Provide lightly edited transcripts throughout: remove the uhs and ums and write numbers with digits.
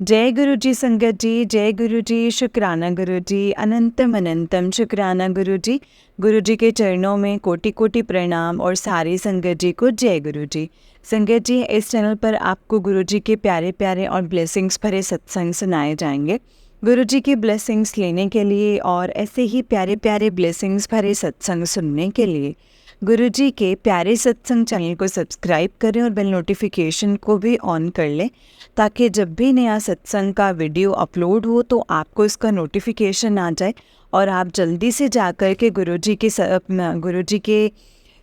जय गुरु जी संगत जी, जय गुरु जी, शुक्राना गुरु जी, अनंतम अनंतम शुक्राना गुरु जी। गुरु जी के चरणों में कोटि कोटि प्रणाम और सारी संगत जी को जय गुरु जी। संगत जी, इस चैनल पर आपको गुरु जी के प्यारे प्यारे और ब्लेसिंग्स भरे सत्संग सुनाए जाएंगे। गुरु जी की ब्लेसिंग्स लेने के लिए और ऐसे ही प्यारे प्यारे ब्लेसिंग्स भरे सत्संग सुनने के लिए गुरु जी के प्यारे सत्संग चैनल को सब्सक्राइब करें और बेल नोटिफिकेशन को भी ऑन कर लें, ताकि जब भी नया सत्संग का वीडियो अपलोड हो तो आपको इसका नोटिफिकेशन आ जाए और आप जल्दी से जाकर के गुरु जी के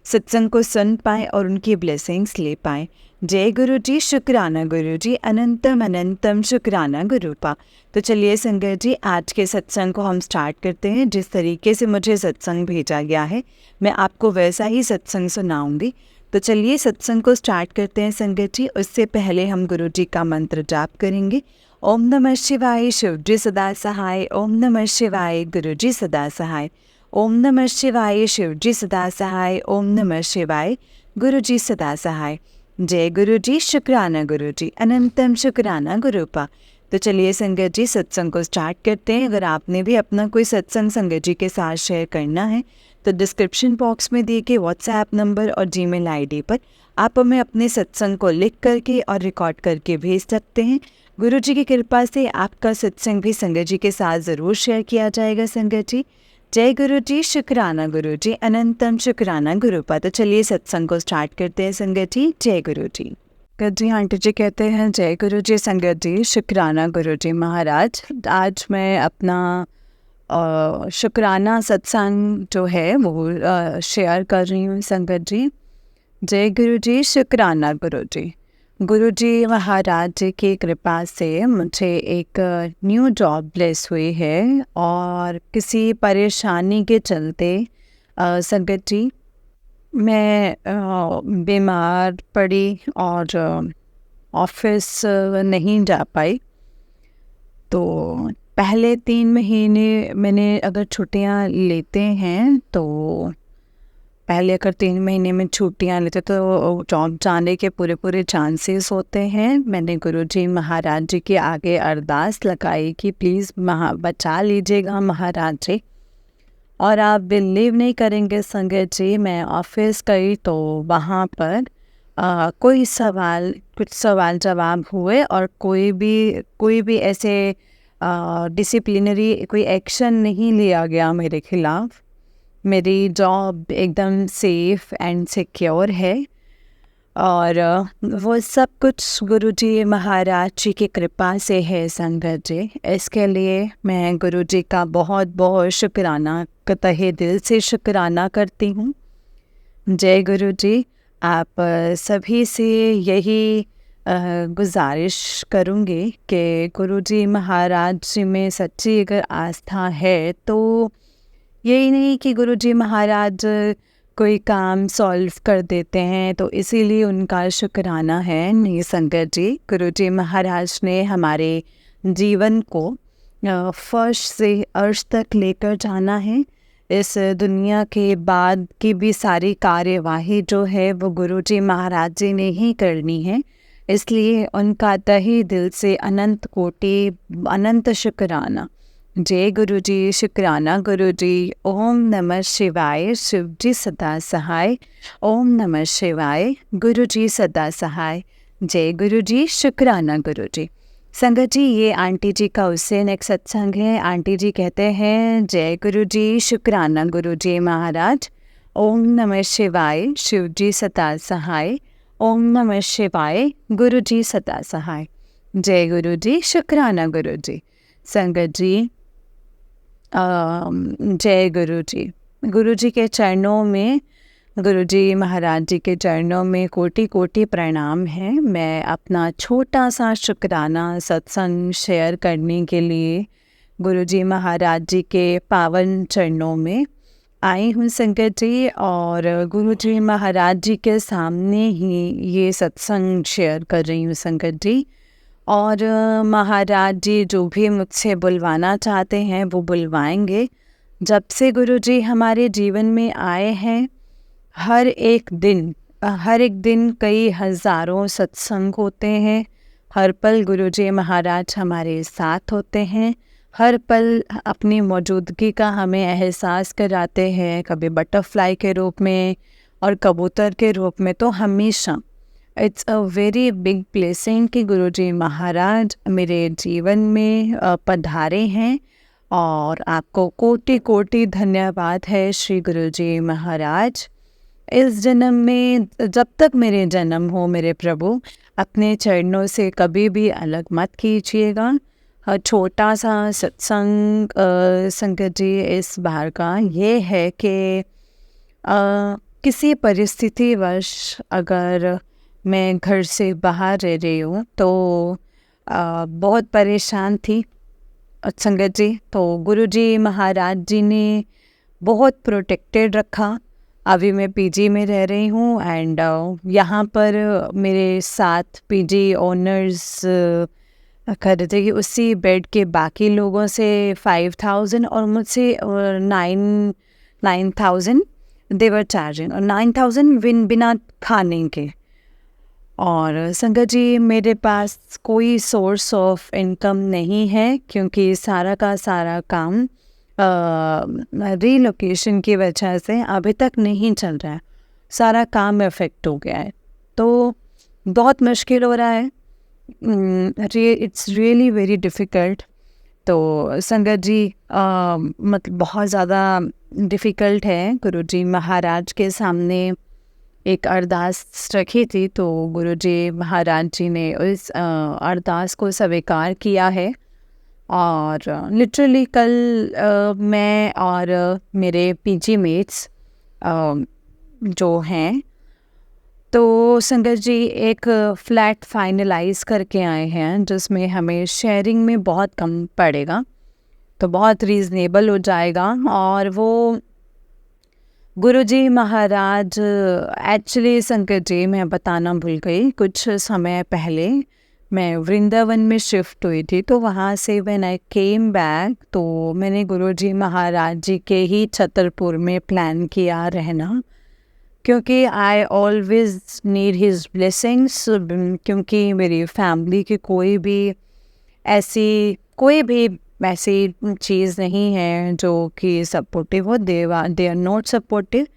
सत्संग को सुन पाएँ और उनकी ब्लेसिंग्स ले पाएँ। जय गुरु जी, शुक्राना गुरु जी, अनंतम अनंतम शुक्राना गुरुपा। तो चलिए संगत जी, आज के सत्संग को हम स्टार्ट करते हैं। जिस तरीके से मुझे सत्संग भेजा गया है मैं आपको वैसा ही सत्संग सुनाऊंगी। तो चलिए सत्संग को स्टार्ट करते हैं संगत जी। उससे पहले हम गुरु जी का मंत्र जाप करेंगे। ओम नमः शिवाय, शिव जी सदा सहाय। ओम नमः शिवाय, गुरु जी सदा सहाय। ओम नमः शिवाय, शिव जी सदा सहाय। ओम नमः शिवाय, गुरु जी सदा सहाय। जय गुरु जी, शुक्राना गुरु जी, अनंतम शुक्राना गुरुपा। तो चलिए संगत जी, सत्संग को स्टार्ट करते हैं। अगर आपने भी अपना कोई सत्संग संगत जी के साथ शेयर करना है तो डिस्क्रिप्शन बॉक्स में दिए गए व्हाट्सएप नंबर और जीमेल आईडी पर आप हमें अपने सत्संग को लिख करके और रिकॉर्ड करके भेज सकते हैं। गुरु जी की कृपा से आपका सत्संग भी संगत जी के साथ ज़रूर शेयर किया जाएगा संगत जी। जय गुरु जी, शुक्राना गुरु जी, अनंतम शुक्राना गुरुपा। तो चलिए सत्संग को स्टार्ट करते हैं संगत जी। जय गुरु जी। संगत जी, आंटी जी कहते हैं जय गुरु जी संगत जी, शुक्राना गुरु जी महाराज। आज मैं अपना शुक्राना सत्संग जो है वो शेयर कर रही हूँ संगत जी। जय गुरु जी, शुक्राना गुरु जी। गुरु जी महाराज जी की कृपा से मुझे एक न्यू जॉब ब्लेस हुई है और किसी परेशानी के चलते संगत जी मैं बीमार पड़ी और ऑफिस नहीं जा पाई। तो पहले 3 महीने मैंने अगर छुट्टियां लेते हैं तो पहले अगर 3 महीने में छुट्टियां लेते तो जॉब जाने के पूरे पूरे चांसेस होते हैं। मैंने गुरुजी महाराज जी के आगे अरदास लगाई कि प्लीज़ बचा लीजिएगा महाराज जी। और आप बिलीव नहीं करेंगे संगत जी, मैं ऑफिस गई तो वहाँ पर कुछ सवाल जवाब हुए और कोई भी ऐसे डिसिप्लिनरी कोई एक्शन नहीं लिया गया मेरे खिलाफ। मेरी जॉब एकदम सेफ एंड सिक्योर है और वो सब कुछ गुरुजी महाराज जी की कृपा से है संगत जी। इसके लिए मैं गुरुजी का बहुत बहुत शुक्राना, तहे दिल से शुक्राना करती हूँ। जय गुरु जी। आप सभी से यही गुजारिश करूँगी कि गुरुजी महाराज जी में सच्ची अगर आस्था है तो यही नहीं कि गुरुजी महाराज कोई काम सॉल्व कर देते हैं तो इसीलिए उनका शुक्राना है। नहीं संगत जी, गुरुजी महाराज ने हमारे जीवन को फर्श से अर्श तक लेकर जाना है। इस दुनिया के बाद की भी सारी कार्यवाही जो है वो गुरुजी महाराज जी ने ही करनी है, इसलिए उनका तहे दिल से अनंत कोटि अनंत शुक्राना। जय गुरु जी, शुक्राना गुरु जी। ओम नमः शिवाय, शिव जी सदा सहाय। ओम नमः शिवाय, गुरु जी सदा सहाय। जय गुरु जी, शुक्राना गुरु जी। संगत जी, ये आंटी जी का उससे नेक्स्ट सत्संग है। आंटी जी कहते हैं जय गुरु जी, शुक्राना गुरु जी महाराज। ओम नमः शिवाय, शिव जी सदा सहाय। ओम नमः शिवाय, गुरु जी सदा सहाय। जय गुरु जी, शुक्राना गुरु जी। संगत जी, जय गुरु जी। गुरु जी के चरणों में, गुरु जी महाराज जी के चरणों में कोटि कोटि प्रणाम है। मैं अपना छोटा सा शुक्राना सत्संग शेयर करने के लिए गुरु जी महाराज जी के पावन चरणों में आई हूँ संगत जी, और गुरु जी महाराज जी के सामने ही ये सत्संग शेयर कर रही हूँ संगत जी। और महाराज जी जो भी मुझसे बुलवाना चाहते हैं वो बुलवाएंगे। जब से गुरु जी हमारे जीवन में आए हैं हर एक दिन कई हज़ारों सत्संग होते हैं, हर पल गुरुजी महाराज हमारे साथ होते हैं, हर पल अपनी मौजूदगी का हमें एहसास कराते हैं, कभी बटरफ्लाई के रूप में और कबूतर के रूप में, तो हमेशा it's a very big blessing कि गुरुजी महाराज मेरे जीवन में पधारे हैं। और आपको कोटि कोटि धन्यवाद है श्री गुरुजी महाराज। इस जन्म में जब तक मेरे जन्म हो मेरे प्रभु, अपने चरणों से कभी भी अलग मत कीजिएगा। छोटा सा सत्संग संगत जी इस बार का ये है कि किसी परिस्थितिवश अगर मैं घर से बाहर रह रही हूँ तो बहुत परेशान थी संगत जी, तो गुरुजी महाराज जी ने बहुत प्रोटेक्टेड रखा। अभी मैं पीजी में रह रही हूँ एंड यहाँ पर मेरे साथ पीजी ओनर्स कर रहे थे कि उसी बेड के बाकी लोगों से 5,000 और मुझसे 9,000 देवर चार्जिंग, और 9,000 बिना खाने के। और संगत जी मेरे पास कोई सोर्स ऑफ इनकम नहीं है क्योंकि सारा का सारा काम रीलोकेशन की वजह से अभी तक नहीं चल रहा है, सारा काम इफ़ेक्ट हो गया है, तो बहुत मुश्किल हो रहा है। It's really very difficult. तो संगत जी मतलब बहुत ज़्यादा डिफ़िकल्ट है। गुरुजी महाराज के सामने एक अरदास रखी थी, तो गुरुजी महाराज जी ने उस अरदास को स्वीकार किया है। और लिटरली कल मैं और मेरे पीजी मेट्स जो हैं, तो संगत जी एक फ्लैट फाइनलाइज करके आए हैं जिसमें हमें शेयरिंग में बहुत कम पड़ेगा, तो बहुत रीज़नेबल हो जाएगा। और वो गुरुजी महाराज एक्चुअली संगत जी मैं बताना भूल गई, कुछ समय पहले मैं वृंदावन में शिफ्ट हुई थी, तो वहाँ से व्हेन आई केम बैक तो मैंने गुरुजी महाराज जी के ही छतरपुर में प्लान किया रहना, क्योंकि I always need his blessings. क्योंकि मेरी फैमिली की कोई भी ऐसी चीज़ नहीं है जो कि सपोर्टिव हो, दे आर नॉट सपोर्टिव।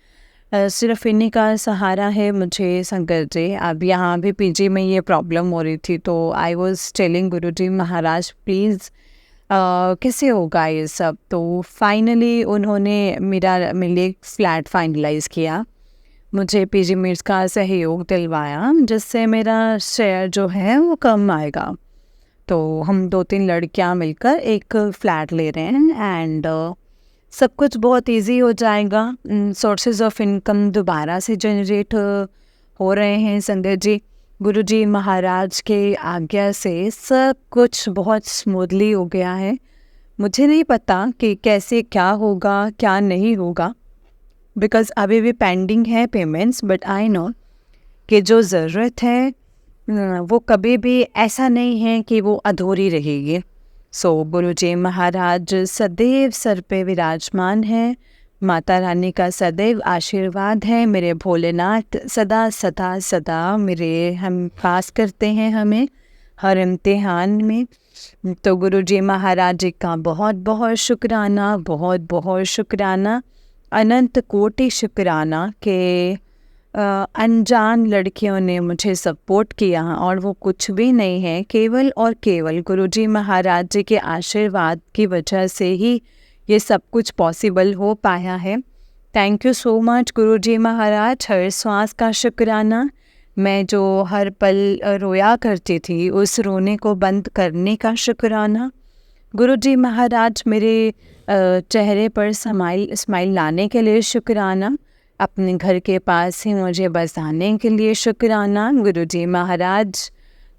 सिर्फ इन्हीं का सहारा है मुझे संगत जी। अब यहाँ भी पीजी में ये प्रॉब्लम हो रही थी, तो I was telling Guruji Maharaj please कैसे होगा ये सब। तो फाइनली उन्होंने मेरे लिए फ्लैट फाइनलाइज किया, मुझे पीजी मेट्स का सहयोग दिलवाया, जिससे मेरा शेयर जो है वो कम आएगा। तो हम 2-3 लड़कियां मिलकर एक फ़्लैट ले रहे हैं एंड सब कुछ बहुत इजी हो जाएगा। सोर्सेज ऑफ इनकम दोबारा से जनरेट हो रहे हैं संगत जी। गुरुजी महाराज के आज्ञा से सब कुछ बहुत स्मूथली हो गया है। मुझे नहीं पता कि कैसे क्या होगा क्या नहीं होगा, बिकॉज़ अभी भी पेंडिंग है पेमेंट्स, बट आई नो कि जो ज़रूरत है वो कभी भी ऐसा नहीं है कि वो अधूरी रहेगी। सो गुरुजी महाराज सदैव सर पे विराजमान है, माता रानी का सदैव आशीर्वाद है, मेरे भोलेनाथ सदा सदा सदा हम पास करते हैं हमें हर इम्तिहान में। तो गुरुजी महाराज जी का बहुत बहुत शुक्राना, बहुत बहुत शुक्राना, अनंत कोटि शुक्राना के अनजान लड़कियों ने मुझे सपोर्ट किया, और वो कुछ भी नहीं है, केवल और केवल गुरुजी महाराज जी के आशीर्वाद की वजह से ही ये सब कुछ पॉसिबल हो पाया है। थैंक यू सो मच गुरुजी महाराज। हर श्वास का शुक्राना, मैं जो हर पल रोया करती थी उस रोने को बंद करने का शुक्राना। गुरुजी महाराज मेरे चेहरे पर स्माइल लाने के लिए शुक्राना, अपने घर के पास ही मुझे बसाने के लिए शुक्राना। गुरुजी महाराज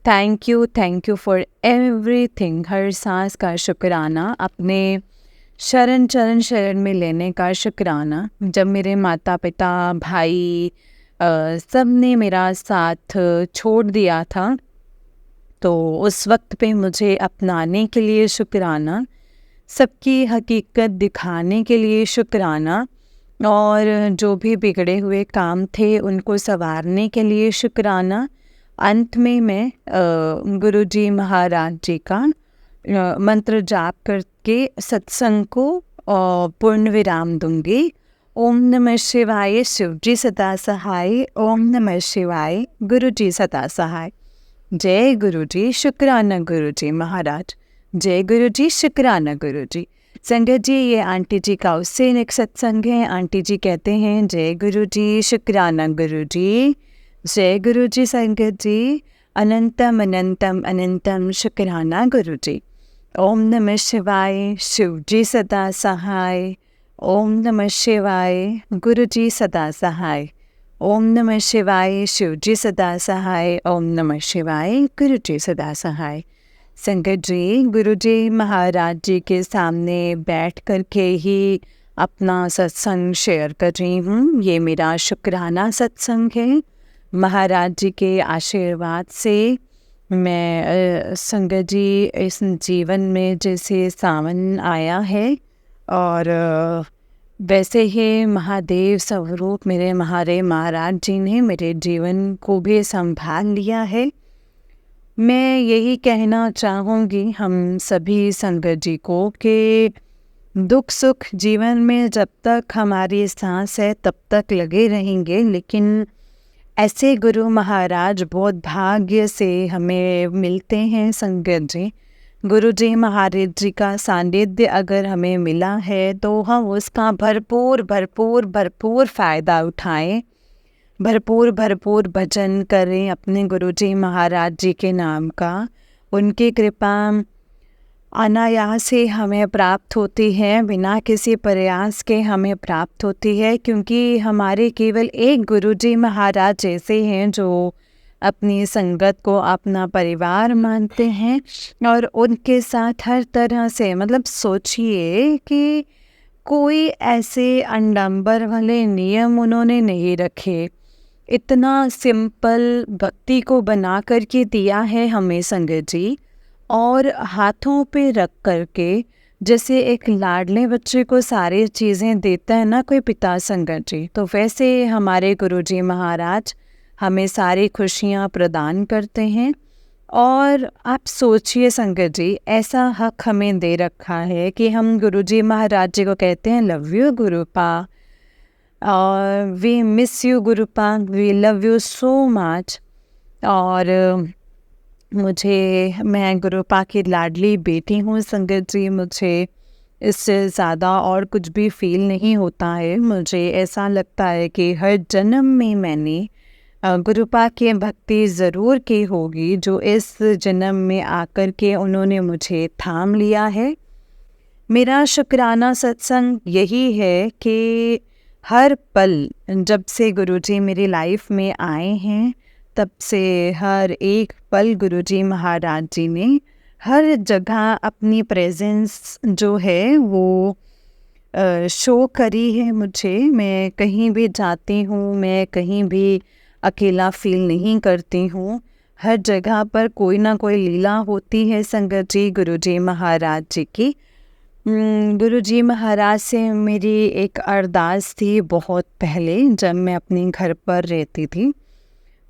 थैंक यू फॉर एवरीथिंग। हर सांस का शुक्राना, अपने शरण में लेने का शुक्राना। जब मेरे माता पिता भाई सब ने मेरा साथ छोड़ दिया था, तो उस वक्त पे मुझे अपनाने के लिए शुक्राना, सबकी हकीकत दिखाने के लिए शुक्राना, और जो भी बिगड़े हुए काम थे उनको संवारने के लिए शुक्राना। अंत में मैं गुरु जी महाराज जी का मंत्र जाप करके सत्संग को पूर्ण विराम दूंगी। ओम नमः शिवाय, शिव जी सदा सहाय। ओम नमः शिवाय, गुरु जी सदा सहाय। जय गुरु जी, शुक्राना गुरु जी महाराज। जय गुरु जी, शुक्राना गुरु जी। संगत जी, ये आंटी जी का उससे एक सत्संग है। आंटी जी कहते हैं, जय गुरु जी, शुक्राना गुरु जी। जय गुरु जी संगत जी, अनंतम अनंतम अनंतम शुक्राना गुरु जी। ओम नमः शिवाय, शिव जी सदा सहाय। ओम नमः शिवाय, गुरु जी सदा सहाय। ओम नमः शिवाय, शिव जी सदा सहाय। ओम नमः शिवाय, गुरु जी सदा सहाय। संगत जी, गुरु जी महाराज जी के सामने बैठ कर के ही अपना सत्संग शेयर कर रही हूँ। ये मेरा शुक्राना सत्संग है। महाराज जी के आशीर्वाद से मैं संगत जी, इस जीवन में जैसे सावन आया है और वैसे ही महादेव स्वरूप मेरे महाराज जी ने मेरे जीवन को भी संभाल लिया है। मैं यही कहना चाहूँगी हम सभी संगत जी को कि दुख सुख जीवन में जब तक हमारी सांस है तब तक लगे रहेंगे, लेकिन ऐसे गुरु महाराज बहुत भाग्य से हमें मिलते हैं। संगत जी, गुरु जी महाराज जी का सानिध्य अगर हमें मिला है तो हम उसका भरपूर भरपूर भरपूर फ़ायदा उठाएं, भरपूर भरपूर भजन करें अपने गुरु जी महाराज जी के नाम का। उनकी कृपा अनायास ही हमें प्राप्त होती है, बिना किसी प्रयास के हमें प्राप्त होती है, क्योंकि हमारे केवल एक गुरु जी महाराज ऐसे हैं जो अपनी संगत को अपना परिवार मानते हैं और उनके साथ हर तरह से, मतलब सोचिए कि कोई ऐसे अंडाम्बर वाले नियम उन्होंने नहीं रखे, इतना सिंपल भक्ति को बना करके दिया है हमें संगत जी। और हाथों पे रख करके, जैसे एक लाडले बच्चे को सारी चीज़ें देता है ना कोई पिता संगत जी, तो वैसे हमारे गुरुजी महाराज हमें सारी खुशियाँ प्रदान करते हैं। और आप सोचिए संगत जी, ऐसा हक हमें दे रखा है कि हम गुरुजी महाराज जी को कहते हैं लव यू गुरुपा, और we miss you Gurupa, we love you so much. और मैं गुरुपा की लाडली बेटी हूँ संगत जी। मुझे इससे ज़्यादा और कुछ भी फील नहीं होता है। मुझे ऐसा लगता है कि हर जन्म में मैंने गुरुपा की भक्ति ज़रूर की होगी, जो इस जन्म में आकर के उन्होंने मुझे थाम लिया है। मेरा शुक्राना सत्संग यही है कि हर पल जब से गुरुजी मेरी लाइफ में आए हैं, तब से हर एक पल गुरुजी महाराज जी ने हर जगह अपनी प्रेजेंस जो है वो शो करी है मुझे। मैं कहीं भी जाती हूँ, मैं कहीं भी अकेला फील नहीं करती हूँ। हर जगह पर कोई ना कोई लीला होती है संगत जी गुरुजी महाराज जी की। गुरुजी महाराज से मेरी एक अरदास थी बहुत पहले, जब मैं अपने घर पर रहती थी।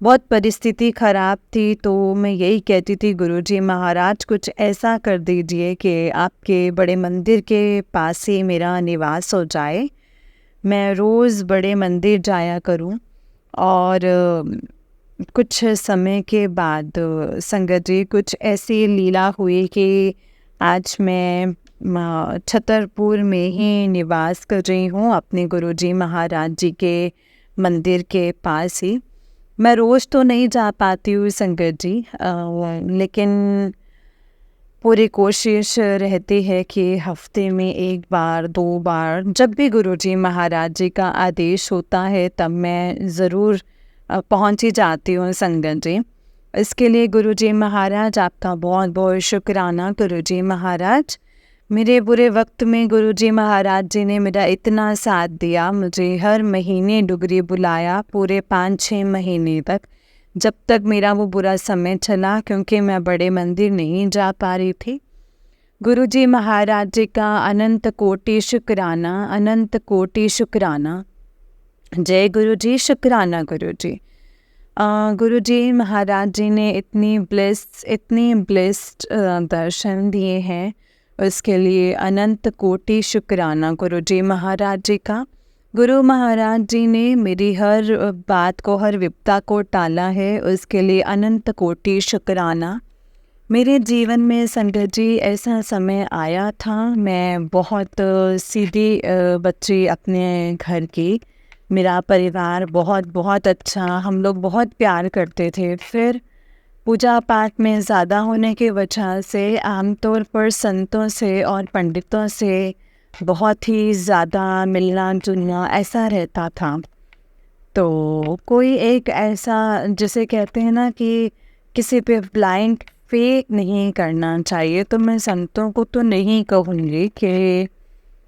बहुत परिस्थिति ख़राब थी, तो मैं यही कहती थी गुरुजी महाराज कुछ ऐसा कर दीजिए कि आपके बड़े मंदिर के पास ही मेरा निवास हो जाए, मैं रोज़ बड़े मंदिर जाया करूं। और कुछ समय के बाद संगत जी कुछ ऐसी लीला हुई कि आज मैं छतरपुर में ही निवास कर रही हूँ, अपने गुरुजी महाराज जी के मंदिर के पास ही। मैं रोज़ तो नहीं जा पाती हूँ संगत जी, लेकिन पूरी कोशिश रहती है कि हफ्ते में 1 बार 2 बार, जब भी गुरुजी महाराज जी का आदेश होता है तब मैं ज़रूर पहुँच ही जाती हूँ संगत जी। इसके लिए गुरुजी महाराज आपका बहुत बहुत शुक्राना। गुरुजी महाराज, मेरे बुरे वक्त में गुरुजी महाराज जी ने मेरा इतना साथ दिया, मुझे हर महीने डुगरी बुलाया पूरे 5-6 महीने तक, जब तक मेरा वो बुरा समय चला, क्योंकि मैं बड़े मंदिर नहीं जा पा रही थी। गुरुजी महाराज जी का अनंत कोटि शुक्राना, अनंत कोटि शुक्राना। जय गुरु जी, शुक्राना गुरु जी। गुरुजी महाराज जी ने इतनी ब्लेस्ड दर्शन दिए हैं, उसके लिए अनंत कोटि शुक्राना गुरुजी महाराज जी का। गुरु महाराज जी ने मेरी हर बात को, हर विपदा को टाला है, उसके लिए अनंत कोटि शुक्राना। मेरे जीवन में संगत जी ऐसा समय आया था, मैं बहुत सीधी बच्ची अपने घर की, मेरा परिवार बहुत बहुत अच्छा, हम लोग बहुत प्यार करते थे। फिर पूजा पाठ में ज़्यादा होने की वजह से आमतौर पर संतों से और पंडितों से बहुत ही ज़्यादा मिलना जुलना ऐसा रहता था। तो कोई एक ऐसा, जिसे कहते हैं ना कि किसी पे ब्लाइंड फेथ नहीं करना चाहिए, तो मैं संतों को तो नहीं कहूँगी कि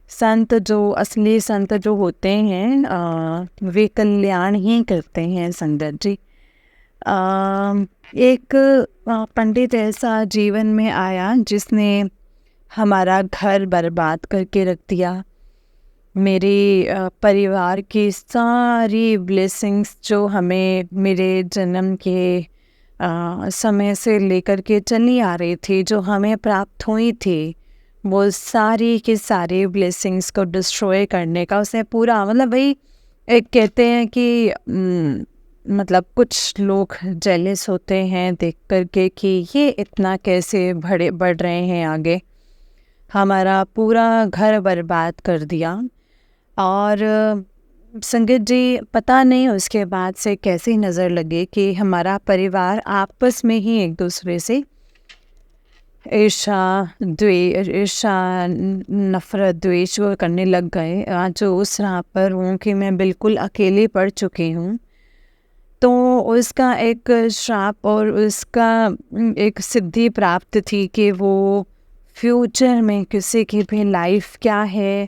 संत जो असली संत जो होते हैं वे कल्याण ही करते हैं संगत जी। एक पंडित ऐसा जीवन में आया जिसने हमारा घर बर्बाद करके रख दिया। मेरे परिवार की सारी ब्लेसिंग्स जो हमें मेरे जन्म के समय से लेकर के चली आ रही थी, जो हमें प्राप्त हुई थी, वो सारी की सारी ब्लेसिंग्स को डिस्ट्रॉय करने का उसने पूरा, मतलब भाई एक कहते हैं कि मतलब कुछ लोग जेलस होते हैं देख करके कि ये इतना कैसे बढ़ रहे हैं आगे। हमारा पूरा घर बर्बाद कर दिया। और संगत जी पता नहीं उसके बाद से कैसी नज़र लगी कि हमारा परिवार आपस में ही एक दूसरे से ईर्षा नफ़रत द्वेष वो करने लग गए। आज उस राह पर हूँ कि मैं बिल्कुल अकेली पड़ चुकी हूँ। तो उसका एक श्राप और उसका एक सिद्धि प्राप्त थी कि वो फ्यूचर में किसी की भी लाइफ क्या है,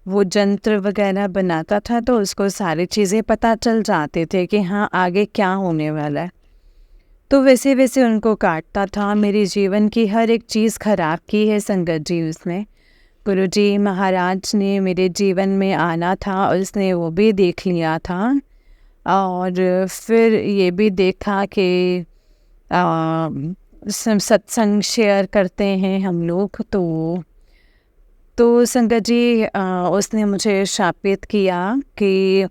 वो यंत्र वगैरह बनाता था, तो उसको सारी चीज़ें पता चल जाते थे कि हाँ आगे क्या होने वाला है। तो वैसे वैसे उनको काटता था। मेरे जीवन की हर एक चीज़ खराब की है संगत जी उसने। गुरुजी महाराज ने मेरे जीवन में आना था, उसने वो भी देख लिया था। और फिर ये भी देखा कि सत्संग शेयर करते हैं हम लोग, तो संगत जी उसने मुझे शापित किया कि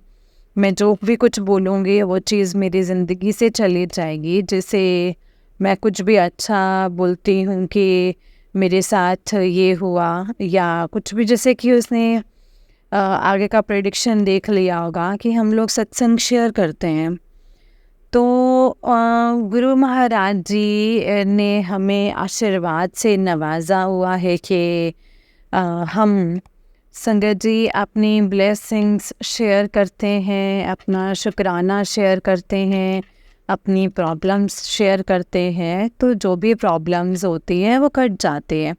मैं जो भी कुछ बोलूँगी वो चीज़ मेरी ज़िंदगी से चली जाएगी। जैसे मैं कुछ भी अच्छा बोलती हूँ कि मेरे साथ ये हुआ या कुछ भी, जैसे कि उसने आगे का प्रेडिक्शन देख लिया होगा कि हम लोग सत्संग शेयर करते हैं। तो गुरु महाराज जी ने हमें आशीर्वाद से नवाजा हुआ है कि हम संगत जी अपनी ब्लेसिंग्स शेयर करते हैं, अपना शुक्राना शेयर करते हैं, अपनी प्रॉब्लम्स शेयर करते हैं, तो जो भी प्रॉब्लम्स होती हैं वो कट जाते हैं।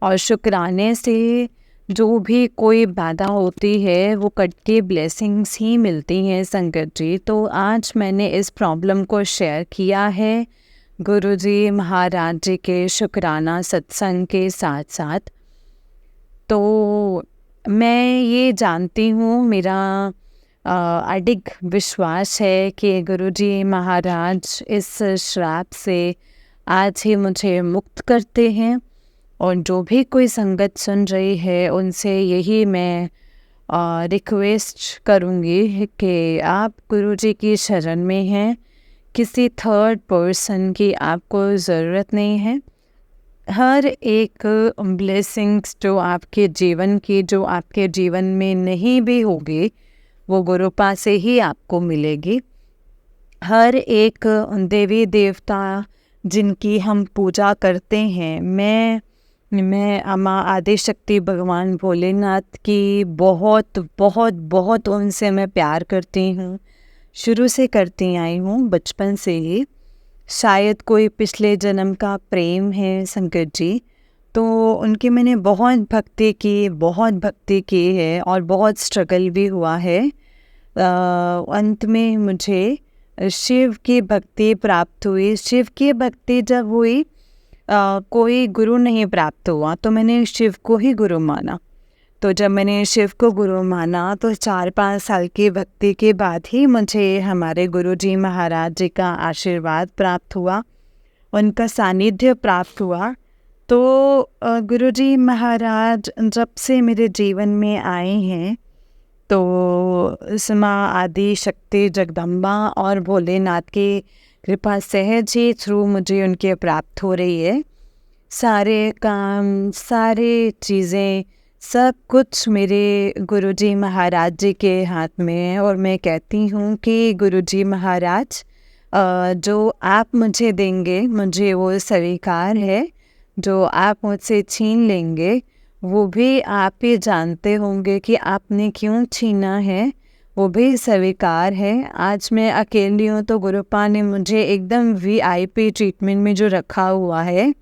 और शुक्राने से जो भी कोई बाधा होती है वो कट के ब्लेसिंग्स ही मिलती हैं संगत जी। तो आज मैंने इस प्रॉब्लम को शेयर किया है गुरुजी महाराज जी के शुक्राना सत्संग के साथ साथ। तो मैं ये जानती हूँ, मेरा अडिग विश्वास है कि गुरुजी महाराज इस श्राप से आज ही मुझे मुक्त करते हैं। और जो भी कोई संगत सुन रही है उनसे यही मैं रिक्वेस्ट करूँगी कि आप गुरुजी की शरण में हैं, किसी थर्ड पर्सन की आपको ज़रूरत नहीं है। हर एक ब्लेसिंग्स जो आपके जीवन की, जो आपके जीवन में नहीं भी होगी, वो गुरुपा से ही आपको मिलेगी। हर एक देवी देवता जिनकी हम पूजा करते हैं, मैं अम्मा आदिशक्ति भगवान भोलेनाथ की बहुत बहुत बहुत उनसे मैं प्यार करती हूँ, शुरू से करती आई हूँ, बचपन से ही। शायद कोई पिछले जन्म का प्रेम है संकट जी, तो उनकी मैंने बहुत भक्ति की है और बहुत स्ट्रगल भी हुआ है। अंत में मुझे शिव की भक्ति प्राप्त हुई। शिव की भक्ति जब हुई, कोई गुरु नहीं प्राप्त हुआ, तो मैंने शिव को ही गुरु माना। तो जब मैंने शिव को गुरु माना तो 4-5 साल की भक्ति के बाद ही मुझे हमारे गुरुजी महाराज जी का आशीर्वाद प्राप्त हुआ, उनका सानिध्य प्राप्त हुआ। तो गुरुजी महाराज जब से मेरे जीवन में आए हैं तो माँ आदि शक्ति जगदम्बा और भोलेनाथ की कृपा सहज ही थ्रू मुझे उनके प्राप्त हो रही है। सारे काम, सारे चीज़ें, सब कुछ मेरे गुरुजी महाराज जी के हाथ में है। और मैं कहती हूँ कि गुरुजी महाराज जो आप मुझे देंगे मुझे वो स्वीकार है, जो आप मुझसे छीन लेंगे वो भी आप ही जानते होंगे कि आपने क्यों छीना है, वो भी स्वीकार है। आज मैं अकेली हूँ तो गुरुपा ने मुझे एकदम VIP ट्रीटमेंट में जो रखा हुआ है,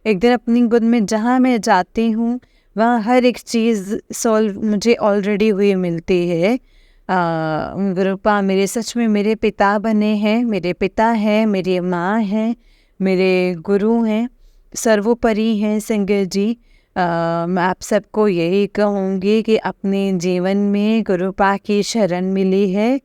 एकदम अपनी गोद में जहाँ मैं जाती हूँ वहाँ हर एक चीज़ सॉल्व मुझे ऑलरेडी हुई मिलती है। गुरुपा मेरे सच में मेरे पिता बने हैं, मेरे पिता हैं, मेरी माँ हैं, मेरे गुरु हैं, सर्वोपरि हैं संगत जी। मैं आप सबको यही कहूँगी कि अपने जीवन में गुरुपा की शरण मिली है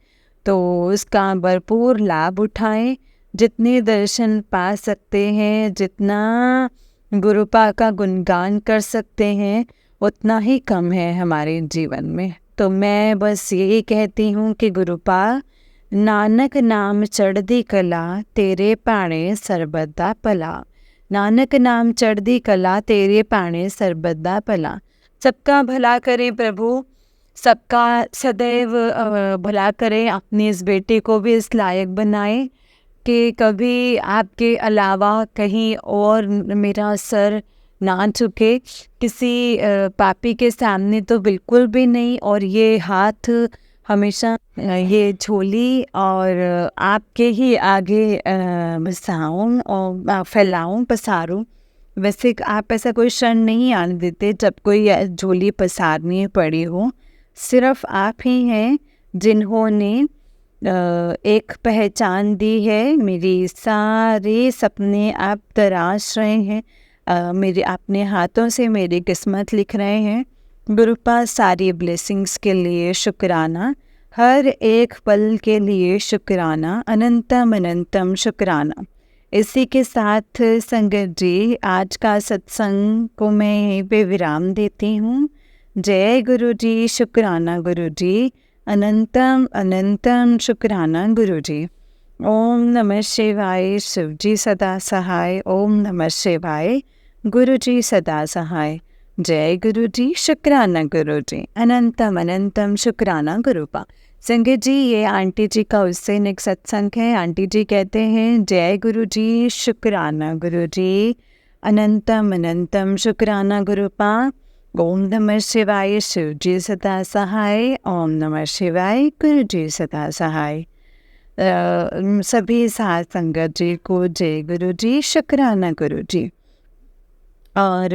तो उसका भरपूर लाभ उठाएं। जितने दर्शन पा सकते हैं, जितना गुरुपा का गुणगान कर सकते हैं, उतना ही कम है हमारे जीवन में। तो मैं बस यही कहती हूँ कि गुरुपा नानक नाम चढ़दी कला तेरे पाणे सर्बदा भला। नानक नाम चढ़दी कला तेरे पाणे सर्बदा भला। सबका भला करें प्रभु, सबका सदैव भला करें। अपनी इस बेटे को भी इस लायक बनाए कि कभी आपके अलावा कहीं और मेरा सर ना झुके, किसी पापी के सामने तो बिल्कुल भी नहीं। और ये हाथ हमेशा ये झोली और आपके ही आगे बसाऊं और फैलाऊं, पसारूं। वैसे आप ऐसा कोई क्षण नहीं आने देते जब कोई झोली पसारनी पड़ी हो। सिर्फ आप ही हैं जिन्होंने एक पहचान दी है। मेरी सारे सपने आप तराश रहे हैं, मेरे अपने हाथों से मेरी किस्मत लिख रहे हैं। गुरुपा सारी ब्लेसिंग्स के लिए शुक्राना, हर एक पल के लिए शुक्राना, अनंतम अनंतम शुक्राना। इसी के साथ संगत जी आज का सत्संग को मैं यहीं पे विराम देती हूँ। जय गुरु जी, शुक्राना गुरु जी, अनंतम अनंतम शुक्राना गुरु जी। ओम नमः शिवाय, शिव जी सदा सहाय। ओम नमः शिवाय, गुरु जी सदा सहाय। जय गुरु जी, शुक्राना गुरु जी, अनंतम अनंतम शुक्राना गुरुपा। संगत जी ये आंटी जी का उससे नेक्स्ट सत्संग है। आंटी जी कहते हैं जय गुरु जी, शुक्राना गुरु जी, अनंतम अनंतम शुक्राना गुरुपा। ओम नमः शिवाय, शिव जी सदा सहाय। ओम नमः शिवाय, गुरु जी सदा सहाय। सभी साथ संगत जी को जय गुरु जी, शुक्राना गुरु जी। और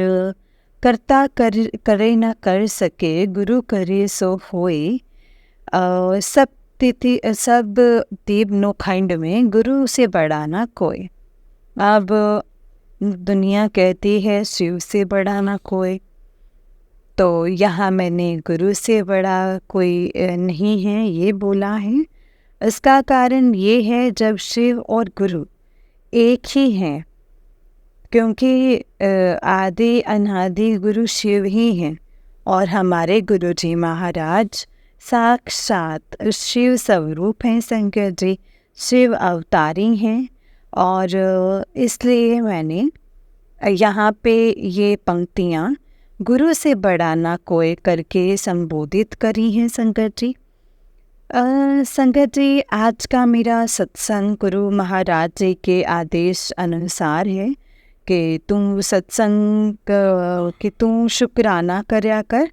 करता करे न कर सके, गुरु करे सो होए। सब दीप नो खंड में, गुरु से बड़ा ना कोई। अब दुनिया कहती है शिव से बड़ा ना कोई, तो यहाँ मैंने गुरु से बड़ा कोई नहीं है ये बोला है। इसका कारण ये है जब शिव और गुरु एक ही हैं, क्योंकि आदि अनादि गुरु शिव ही हैं और हमारे गुरु जी महाराज साक्षात शिव स्वरूप हैं संगत जी, शिव अवतारी हैं। और इसलिए मैंने यहाँ पे ये पंक्तियाँ गुरु से बड़ा ना कोई करके संबोधित करी हैं संगत जी। संगत जी आज का मेरा सत्संग गुरु महाराज जी के आदेश अनुसार है कि तुम सत्संग कि तुम शुक्राना करया कर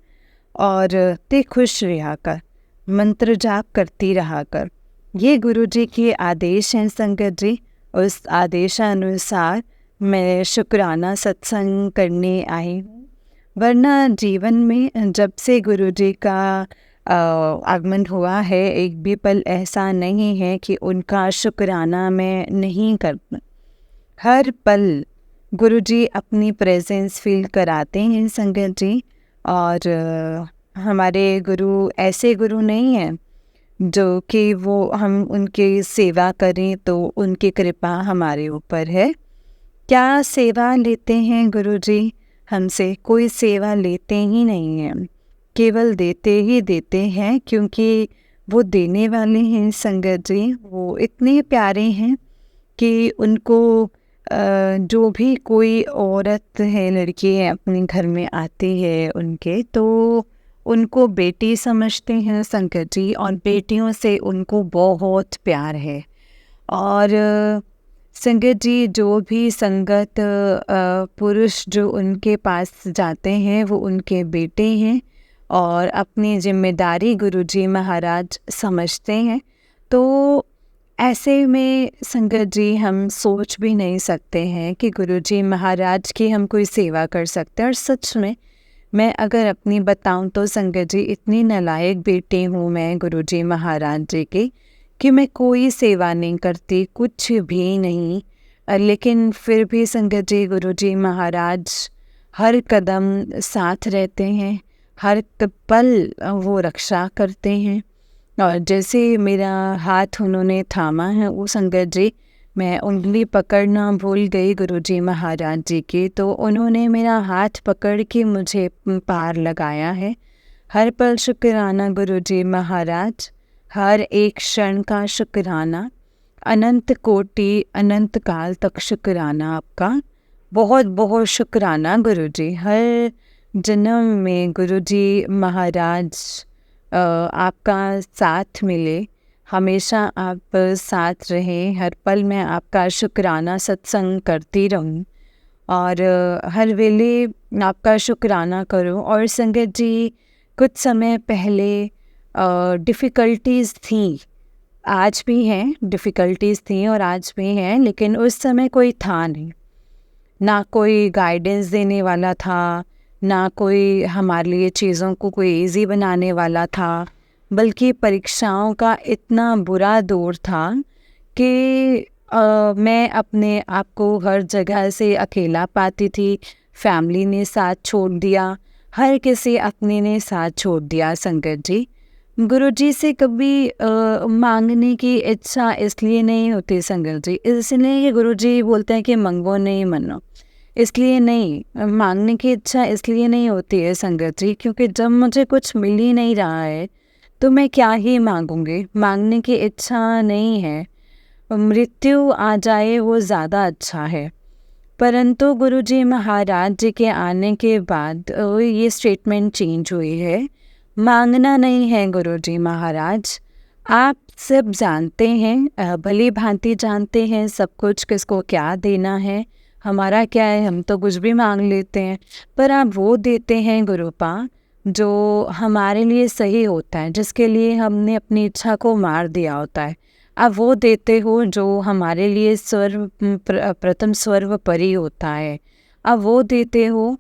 और ते खुश रहा कर, मंत्र जाप करती रहा कर। ये गुरु जी के आदेश हैं संगत जी। उस आदेशानुसार मैं शुक्राना सत्संग करने आई हूँ। वरना जीवन में जब से गुरु जी का आगमन हुआ है एक भी पल ऐसा नहीं है कि उनका शुक्राना मैं नहीं करता। हर पल गुरुजी अपनी प्रेजेंस फील कराते हैं संगत जी। और हमारे गुरु ऐसे गुरु नहीं हैं जो कि वो हम उनकी सेवा करें तो उनकी कृपा हमारे ऊपर है। क्या सेवा लेते हैं गुरुजी हमसे? कोई सेवा लेते ही नहीं हैं, केवल देते ही देते हैं, क्योंकि वो देने वाले हैं संगत जी। वो इतने प्यारे हैं कि उनको जो भी कोई औरत है, लड़की है, अपने घर में आती है उनके, तो उनको बेटी समझते हैं संगत जी, और बेटियों से उनको बहुत प्यार है। और संगत जी, जो भी संगत पुरुष जो उनके पास जाते हैं वो उनके बेटे हैं और अपनी जिम्मेदारी गुरुजी महाराज समझते हैं। तो ऐसे में संगत जी हम सोच भी नहीं सकते हैं कि गुरुजी महाराज की हम कोई सेवा कर सकते हैं। और सच में मैं अगर अपनी बताऊं तो संगत जी, इतनी नालायक बेटी हूँ मैं गुरुजी महाराज जी की कि मैं कोई सेवा नहीं करती, कुछ भी नहीं। लेकिन फिर भी संगत जी, गुरुजी महाराज हर कदम साथ रहते हैं, हर पल वो रक्षा करते हैं। और जैसे मेरा हाथ उन्होंने थामा है, वो संगत जी, मैं उंगली पकड़ना भूल गई गुरुजी महाराज जी की, तो उन्होंने मेरा हाथ पकड़ के मुझे पार लगाया है। हर पल शुक्राना गुरुजी महाराज, हर एक क्षण का शुक्राना, अनंत कोटि अनंत काल तक शुक्राना आपका। बहुत बहुत शुक्राना गुरुजी। हर जन्म में गुरुजी महाराज आपका साथ मिले, हमेशा आप साथ रहें, हर पल मैं आपका शुक्राना सत्संग करती रहूं और हर वेले आपका शुक्राना करूं। और संगत जी, कुछ समय पहले डिफ़िकल्टीज़ थी, आज भी हैं, डिफ़िकल्टीज़ थी और आज भी हैं, लेकिन उस समय कोई था नहीं, ना कोई गाइडेंस देने वाला था, ना कोई हमारे लिए चीज़ों को कोई इजी बनाने वाला था, बल्कि परीक्षाओं का इतना बुरा दौर था कि मैं अपने आप को हर जगह से अकेला पाती थी। फैमिली ने साथ छोड़ दिया, हर किसी अपने ने साथ छोड़ दिया संगत जी। गुरुजी से कभी मांगने की इच्छा इसलिए नहीं होती संगत जी, इसलिए कि गुरुजी बोलते हैं कि मंगो नहीं मनो, इसलिए नहीं, मांगने की इच्छा इसलिए नहीं होती है संगत जी, क्योंकि जब मुझे कुछ मिल ही नहीं रहा है तो मैं क्या ही मांगूंगी। मांगने की इच्छा नहीं है, मृत्यु आ जाए वो ज़्यादा अच्छा है। परंतु गुरुजी महाराज जी के आने के बाद ये स्टेटमेंट चेंज हुई है, मांगना नहीं है गुरुजी महाराज, आप सब जानते हैं, भली भांति जानते हैं सब कुछ, किसको क्या देना है, हमारा क्या है, हम तो कुछ भी मांग लेते हैं। पर आप वो देते हैं गुरुपा जो हमारे लिए सही होता है, जिसके लिए हमने अपनी इच्छा को मार दिया होता है। आप वो देते हो जो हमारे लिए प्रथम सर्वोपरि होता है। आप वो देते हो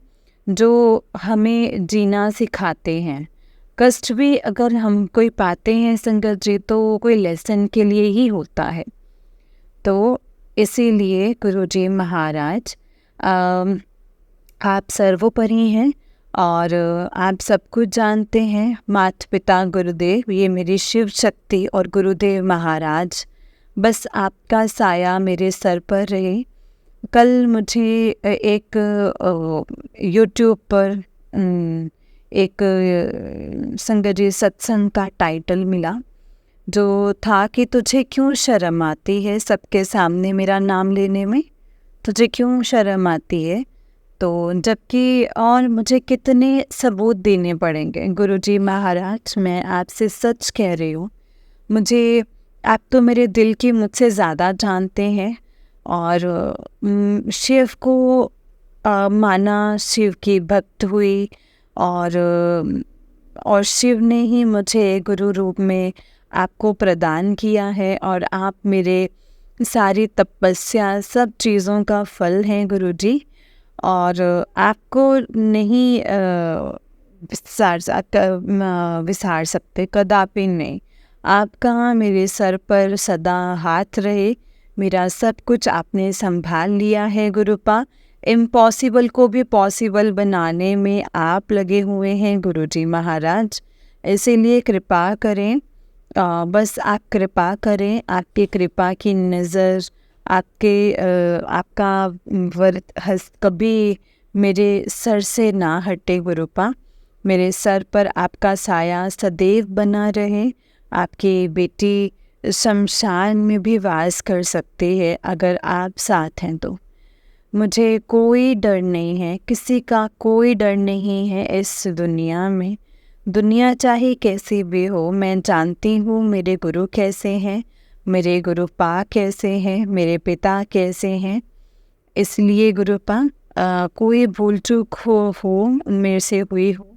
जो हमें जीना सिखाते हैं। कष्ट भी अगर हम कोई पाते हैं संगत जी, तो कोई लेसन के लिए ही होता है। तो इसीलिए गुरुजी महाराज आप सर्वोपरि हैं और आप सब कुछ जानते हैं। माता पिता गुरुदेव, ये मेरी शिव शक्ति और गुरुदेव महाराज, बस आपका साया मेरे सर पर रहे। कल मुझे एक यूट्यूब पर एक संगत जी सत्संग का टाइटल मिला, जो था कि तुझे क्यों शर्म आती है सबके सामने मेरा नाम लेने में, तुझे क्यों शर्म आती है। तो जबकि और मुझे कितने सबूत देने पड़ेंगे गुरुजी महाराज, मैं आपसे सच कह रही हूँ, मुझे आप तो मेरे दिल की मुझसे ज़्यादा जानते हैं। और शिव को माना, शिव की भक्त हुई और शिव ने ही मुझे गुरु रूप में आपको प्रदान किया है और आप मेरे सारी तपस्या सब चीज़ों का फल हैं गुरुजी। और आपको नहीं विसार सकते, कदापि नहीं। आपका मेरे सर पर सदा हाथ रहे, मेरा सब कुछ आपने संभाल लिया है गुरुपा। इम्पॉसिबल को भी पॉसिबल बनाने में आप लगे हुए हैं गुरुजी महाराज। इसीलिए कृपा करें, बस आप कृपा करें, आपकी कृपा की नज़र, आपका कभी मेरे सर से ना हटे गुरुपा। मेरे सर पर आपका साया सदैव बना रहे। आपकी बेटी शमशान में भी वास कर सकती है अगर आप साथ हैं तो। मुझे कोई डर नहीं है, किसी का कोई डर नहीं है इस दुनिया में। दुनिया चाहे कैसी भी हो, मैं जानती हूँ मेरे गुरु कैसे हैं, मेरे गुरुपा कैसे हैं, मेरे पिता कैसे हैं। इसलिए गुरुपा, कोई भूल चूक हो मेरे से हुई हो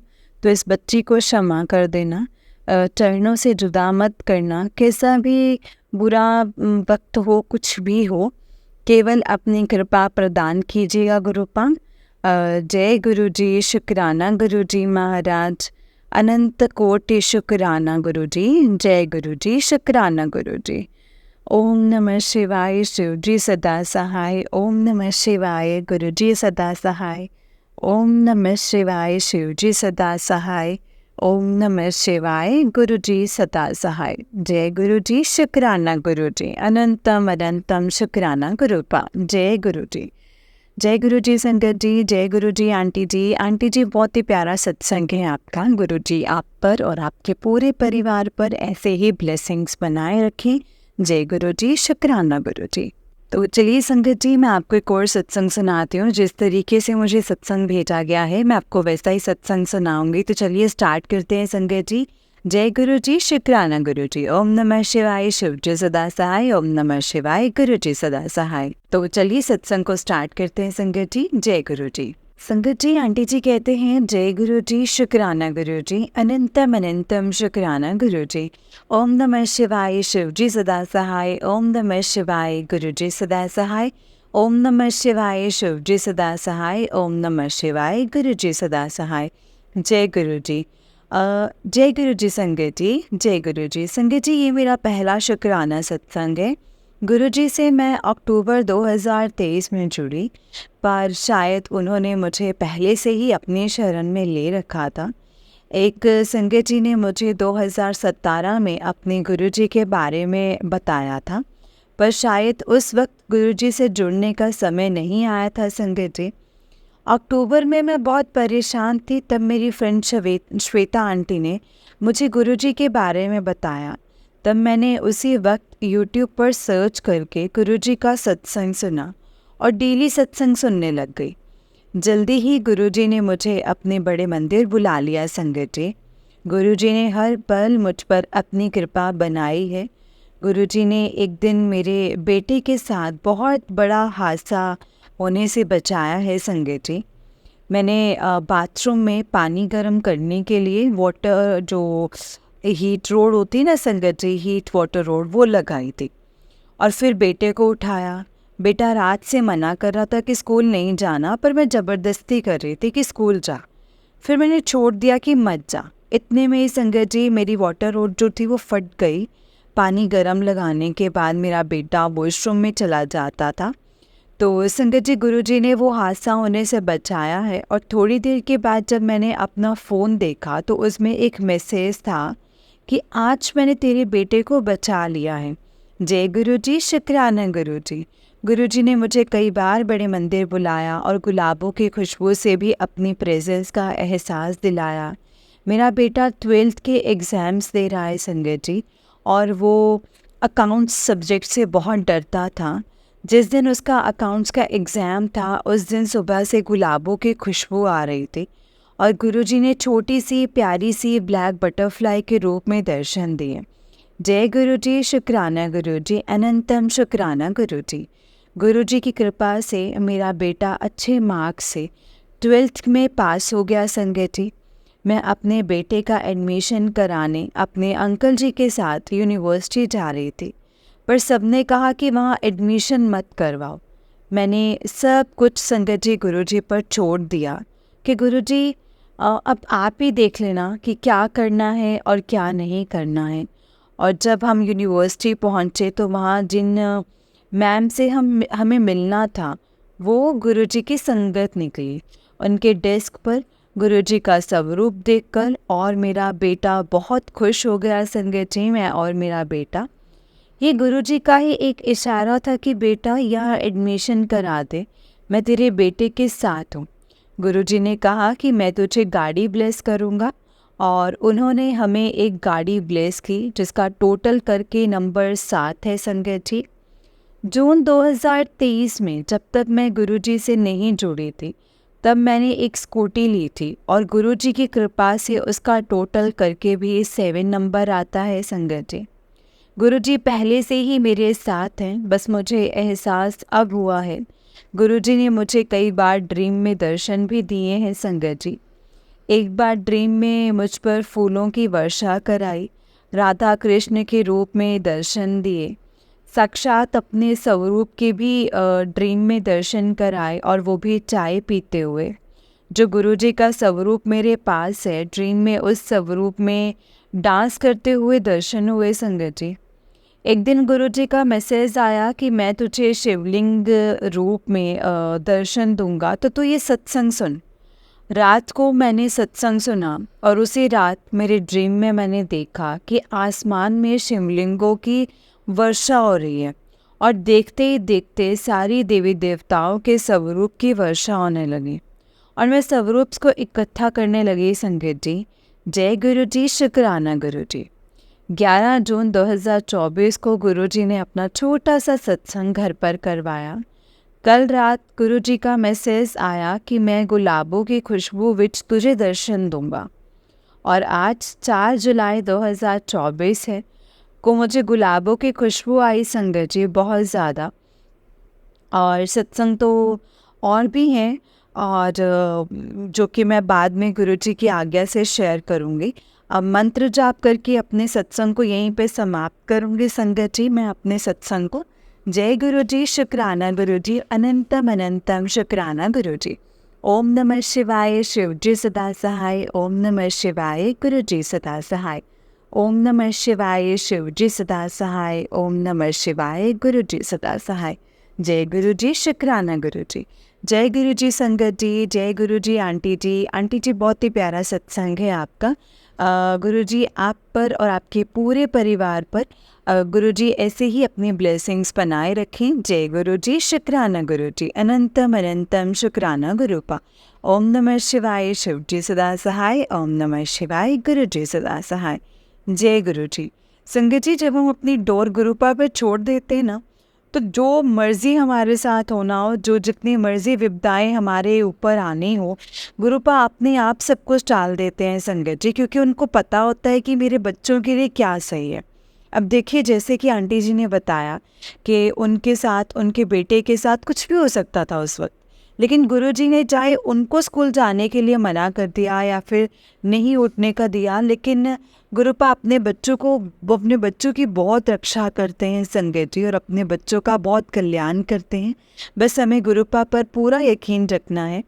तो इस बच्ची को क्षमा कर देना। चरणों से जुदा मत करना। कैसा भी बुरा वक्त हो, कुछ भी हो, केवल अपनी कृपा प्रदान कीजिएगा गुरुपा। जय गुरु जी, शुक्राना गुरु जी महाराज, अनंत कोटि शुक्राना गुरु जी। जय गुरु जी, शुक्राना गुरु जी। ओम नमः शिवाय, शिव जी सदा सहाय। ओम नमः शिवाय, गुरु जी सदा सहाय। ओम नमः शिवाय, शिव जी सदा सहाय। ओम नमः शिवाय, गुरु जी सदा सहाय। जय गुरु जी, शुक्राना गुरु जी। अनंतम अनंतम शुक्राना गुरुपा। जय गुरु जी। जय गुरु जी संगत जी, जय गुरु जी आंटी जी। आंटी जी, बहुत ही प्यारा सत्संग है आपका। गुरु जी आप पर और आपके पूरे परिवार पर ऐसे ही ब्लेसिंग्स बनाए रखें। जय गुरु जी, शुक्राना गुरु जी। तो चलिए संगत जी, मैं आपको एक और सत्संग सुनाती हूँ। जिस तरीके से मुझे सत्संग भेजा गया है मैं आपको वैसा ही सत्संग सुनाऊंगी। तो चलिए स्टार्ट करते हैं संगत जी। जय गुरु जी, शुक्राना गुरु जी। ओम नमः शिवाय, शिव जी सदा सहाय। ओम नमः शिवाय, गुरु जी सदा सहाय। तो चलिए सत्संग को स्टार्ट करते हैं संगत जी। जय गुरु जी। संगत जी, आंटी जी कहते हैं जय गुरु जी, शुक्राना गुरु जी, अनंतम अनंतम शुक्राना गुरु जी। ओम नमः शिवाय, शिव जी सदा सहाय। ओम नमः शिवाय, गुरु जी सदा सहाय। ओम नमः शिवाय, शिव जी सदा सहाय। ओम नमः शिवाय, गुरु जी सदा सहाय। जय गुरु जी। जय गुरु जी संगत जी। जय गुरु जी संगत जी, ये मेरा पहला शुक्राना सत्संग है। गुरु जी से मैं अक्टूबर 2023 में जुड़ी, पर शायद उन्होंने मुझे पहले से ही अपनी शरण में ले रखा था। एक संगत जी ने मुझे 2017 में अपने गुरु जी के बारे में बताया था, पर शायद उस वक्त गुरु जी से जुड़ने का समय नहीं आया था संगत जी। अक्टूबर में मैं बहुत परेशान थी, तब मेरी फ्रेंड श्वेता आंटी ने मुझे गुरुजी के बारे में बताया। तब मैंने उसी वक्त यूट्यूब पर सर्च करके गुरुजी का सत्संग सुना और डेली सत्संग सुनने लग गई। जल्दी ही गुरुजी ने मुझे अपने बड़े मंदिर बुला लिया संगत जी। गुरुजी ने हर पल मुझ पर अपनी कृपा बनाई है। गुरुजी ने एक दिन मेरे बेटे के साथ बहुत बड़ा हादसा होने से बचाया है संगत जी। मैंने बाथरूम में पानी गर्म करने के लिए वाटर, जो हीट रोड होती है ना संगत जी, हीट वाटर रोड, वो लगाई थी और फिर बेटे को उठाया। बेटा रात से मना कर रहा था कि स्कूल नहीं जाना, पर मैं ज़बरदस्ती कर रही थी कि स्कूल जा। फिर मैंने छोड़ दिया कि मत जा। इतने में ही संगत जी मेरी वाटर रोड जो थी वो फट गई। पानी गर्म लगाने के बाद मेरा बेटा वॉशरूम में चला जाता था। तो संगत जी, गुरुजी ने वो हादसा होने से बचाया है। और थोड़ी देर के बाद जब मैंने अपना फ़ोन देखा तो उसमें एक मैसेज था कि आज मैंने तेरे बेटे को बचा लिया है। जय गुरु जी, शुक्राना गुरु जी। गुरु जी ने मुझे कई बार बड़े मंदिर बुलाया और गुलाबों की खुशबू से भी अपनी प्रेजेंस का एहसास दिलाया। मेरा बेटा 12th के एग्ज़ाम्स दे रहा है संगत जी, और वो अकाउंट्स सब्जेक्ट से बहुत डरता था। जिस दिन उसका अकाउंट्स का एग्ज़ाम था उस दिन सुबह से गुलाबों की खुशबू आ रही थी और गुरुजी ने छोटी सी प्यारी सी ब्लैक बटरफ्लाई के रूप में दर्शन दिए। जय गुरु जी, शुक्राना गुरु जी, अनंतम शुक्राना गुरु जी। गुरु जी की कृपा से मेरा बेटा अच्छे मार्क्स से 12th में पास हो गया संगत जी। मैं अपने बेटे का एडमिशन कराने अपने अंकल जी के साथ यूनिवर्सिटी जा रही थी, पर सबने कहा कि वहाँ एडमिशन मत करवाओ। मैंने सब कुछ संगत जी गुरुजी पर छोड़ दिया कि गुरुजी अब आप ही देख लेना कि क्या करना है और क्या नहीं करना है। और जब हम यूनिवर्सिटी पहुँचे तो वहाँ जिन मैम से हमें मिलना था, वो गुरुजी की संगत निकली। उनके डेस्क पर गुरुजी का स्वरूप देखकर और मेरा बेटा बहुत खुश हो गया। संगत जी, मैं और मेरा बेटा, ये गुरुजी का ही एक इशारा था कि बेटा यहाँ एडमिशन करा दे, मैं तेरे बेटे के साथ हूँ। गुरुजी ने कहा कि मैं तुझे गाड़ी ब्लेस करूँगा, और उन्होंने हमें एक गाड़ी ब्लेस की जिसका टोटल करके नंबर 7 है। संगत जी, जून 2023 में जब तक मैं गुरुजी से नहीं जुड़ी थी, तब मैंने एक स्कूटी ली थी, और गुरुजी की कृपा से उसका टोटल करके भी 7 नंबर आता है। संगत जी, गुरुजी पहले से ही मेरे साथ हैं, बस मुझे एहसास अब हुआ है। गुरुजी ने मुझे कई बार ड्रीम में दर्शन भी दिए हैं। संगत जी, एक बार ड्रीम में मुझ पर फूलों की वर्षा कराई, राधा कृष्ण के रूप में दर्शन दिए, साक्षात अपने स्वरूप के भी ड्रीम में दर्शन कराए, और वो भी चाय पीते हुए। जो गुरुजी का स्वरूप मेरे पास है, ड्रीम में उस स्वरूप में डांस करते हुए दर्शन हुए। संगत जी, एक दिन गुरुजी का मैसेज आया कि मैं तुझे शिवलिंग रूप में दर्शन दूंगा, तो तू ये सत्संग सुन। रात को मैंने सत्संग सुना, और उसी रात मेरे ड्रीम में मैंने देखा कि आसमान में शिवलिंगों की वर्षा हो रही है, और देखते ही देखते सारी देवी देवताओं के स्वरूप की वर्षा होने लगी, और मैं स्वरूप को इकट्ठा करने लगी। संगत जी, जय गुरु जी, शुक्राना गुरु जी। 11 जून 2024 को गुरुजी ने अपना छोटा सा सत्संग घर पर करवाया। कल रात गुरुजी का मैसेज आया कि मैं गुलाबों की खुशबू विच तुझे दर्शन दूंगा, और आज 4 जुलाई 2024 है को मुझे गुलाबों की खुशबू आई। संगत जी, बहुत ज़्यादा। और सत्संग तो और भी हैं, और जो कि मैं बाद में गुरुजी की आज्ञा से शेयर करूँगी। अब मंत्र जाप करके अपने सत्संग को यहीं पे समाप्त करूँगी। संगत जी, मैं अपने सत्संग को, जय गुरु जी, शुक्राना गुरु जी, अनंतम अनंतम शुक्राना गुरु जी। ओम नमः शिवाय, शिव जी सदा सहाय। ओम नमः शिवाय, गुरु जी सदा सहाय। ओम नमः शिवाय, शिव जी सदा सहाय। ओम नमः शिवाय, गुरु जी सदा सहाय। जय गुरु जी, शुक्राना गुरु जी। जय गुरु जी संगत जी, जय गुरु जी आंटी जी। आंटी जी, बहुत ही प्यारा सत्संग है आपका। गुरु जी आप पर और आपके पूरे परिवार पर गुरु जी ऐसे ही अपनी ब्लेसिंग्स बनाए रखें। जय गुरु जी, शुक्राना गुरु जी, अनंतम अनंतम शुक्राना गुरुपा। ओम नमः शिवाय, शिव जी सदा सहाय। ओम नमः शिवाय, गुरु जी सदा सहाय। जय गुरु जी। संगत जी, जब हम अपनी डोर गुरुपा पर छोड़ देते हैं ना, तो जो मर्ज़ी हमारे साथ होना हो, जो जितनी मर्ज़ी विपदाएं हमारे ऊपर आनी हो, गुरुपा अपने आप सब कुछ टाल देते हैं। संगत जी, क्योंकि उनको पता होता है कि मेरे बच्चों के लिए क्या सही है। अब देखिए, जैसे कि आंटी जी ने बताया कि उनके साथ, उनके बेटे के साथ कुछ भी हो सकता था उस वक्त, लेकिन गुरुजी ने चाहे उनको स्कूल जाने के लिए मना कर दिया या फिर नहीं उठने का दिया, लेकिन गुरुपा अपने बच्चों को, वो अपने बच्चों की बहुत रक्षा करते हैं संगत जी, और अपने बच्चों का बहुत कल्याण करते हैं। बस हमें गुरुपा पर पूरा यकीन रखना है,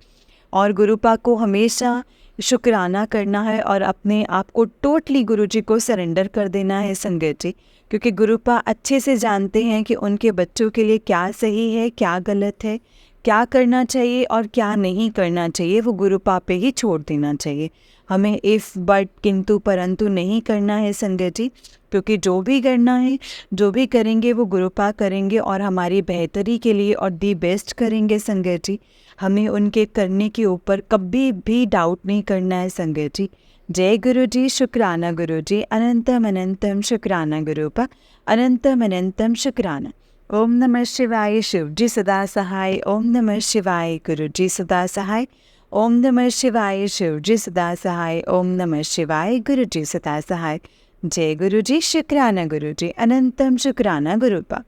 और गुरुपा को हमेशा शुक्राना करना है, और अपने आप को टोटली गुरुजी को सरेंडर कर देना है संगत जी, क्योंकि गुरुपा अच्छे से जानते हैं कि उनके बच्चों के लिए क्या सही है, क्या गलत है, क्या करना चाहिए और क्या नहीं करना चाहिए। वो गुरुपा पे ही छोड़ देना चाहिए। हमें इफ़ बट किंतु परंतु नहीं करना है संगत जी, क्योंकि जो भी करना है, जो भी करेंगे वो गुरुपा करेंगे, और हमारी बेहतरी के लिए और दी बेस्ट करेंगे संगत जी। हमें उनके करने के ऊपर कभी भी डाउट नहीं करना है संगत जी। जय गुरु जी, शुक्राना गुरु जी, अनंतम अनंतम शुक्राना गुरुपा, अनंतम अनंतम शुक्राना। ओम नमः शिवाय, शिव जी सदा सहाय। ओम नमः शिवाय, गुरु जी सदा सहाय। ओम नमः शिवाय, शिव जी सदा सहाय। ओम नमः शिवाय, गुरु जी सदा सहाय। जय गुरु जी, शुक्राना गुरु जी, अनंतम शुक्राना गुरुपा।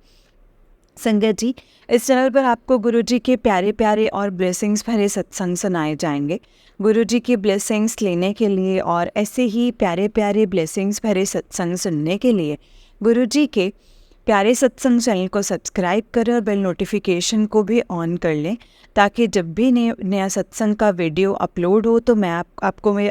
संगत जी, इस चैनल पर आपको गुरु जी के प्यारे प्यारे और ब्लेसिंग्स भरे सत्संग सुनाए जाएंगे। गुरु जी की ब्लेसिंग्स लेने के लिए और ऐसे ही प्यारे प्यारे ब्लेसिंग्स भरे सत्संग सुनने के लिए गुरु जी के प्यारे सत्संग चैनल को सब्सक्राइब करें और बेल नोटिफिकेशन को भी ऑन कर लें, ताकि जब भी नया सत्संग का वीडियो अपलोड हो तो मैं आपको मैं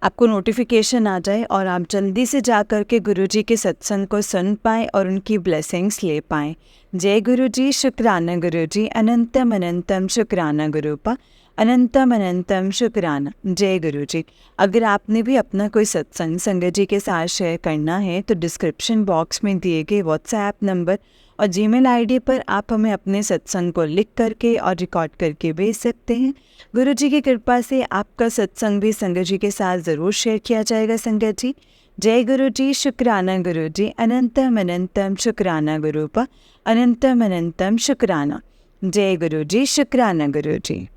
आपको नोटिफिकेशन आ जाए और आप जल्दी से जा कर के गुरुजी के सत्संग को सुन पाएँ और उनकी ब्लेसिंग्स ले पाएँ। जय गुरुजी, शुक्राना गुरुजी, अनंतम अनंतम शुक्राना गुरुपा, अनंतम अनंतम शुक्राना। जय गुरुजी। अगर आपने भी अपना कोई सत्संग संगत जी के साथ शेयर करना है तो डिस्क्रिप्शन बॉक्स में दिए गए व्हाट्सएप नंबर और जीमेल आईडी पर आप हमें अपने सत्संग को लिख करके और रिकॉर्ड करके भेज सकते हैं। गुरु जी की कृपा से आपका सत्संग भी संगत जी के साथ ज़रूर शेयर किया जाएगा। संगत जी, जय गुरु जी, शुक्राना गुरु जी, अनंतम अनंतम शुक्राना गुरुपा, अनंतम अनंतम शुक्राना। जय गुरु जी, शुक्राना गुरु जी।